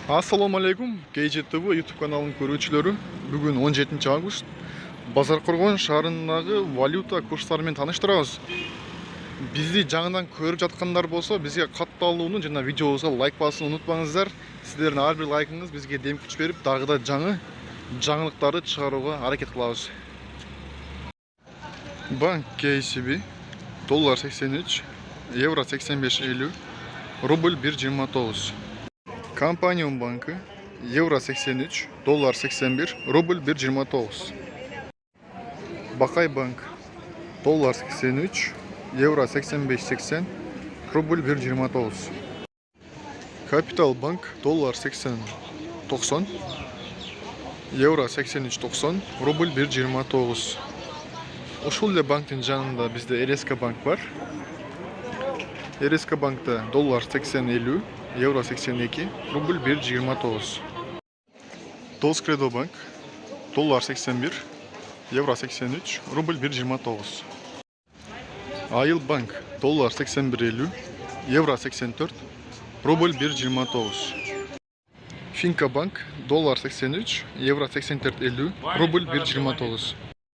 Assalamu alaikum, KJTV YouTube kanalının көрүүчүлөрү. Бүгүн 17 август. Базаркоргон шаарындагы валюта курстары менен таныштырабыз. Бизди жаңыдан көрүп жаткандар болсо, бизге катталууну жана видеобузга лайк басууну унутпаңыздар. Сиздердин ар бир лайкыңыз бизге дем күч берип, дагы да жаңылыктарды чыгарууга аракет кылабыз. Банк KCB доллар 83, евро 85.50, рубль 1.29. Компанион банкы евро 83, доллар 81, рубль 1.29. Бакай банк доллар 83, евро 85.80, рубль 1.29. Капитал банк доллар 80.90, евро 83.90, рубль 1.29. Ушул эле банктын жанында бизде РСК банк бар. РСК банкта доллар 80.50, евро 82, рубль 1.29. Доскредо банк доллар 81, евро 83, рубль 1.29. Айыл банк доллар 81.50, евро 84, рубль 1.29. Финка банк доллар 83, евро 84.50, рубль 1.29.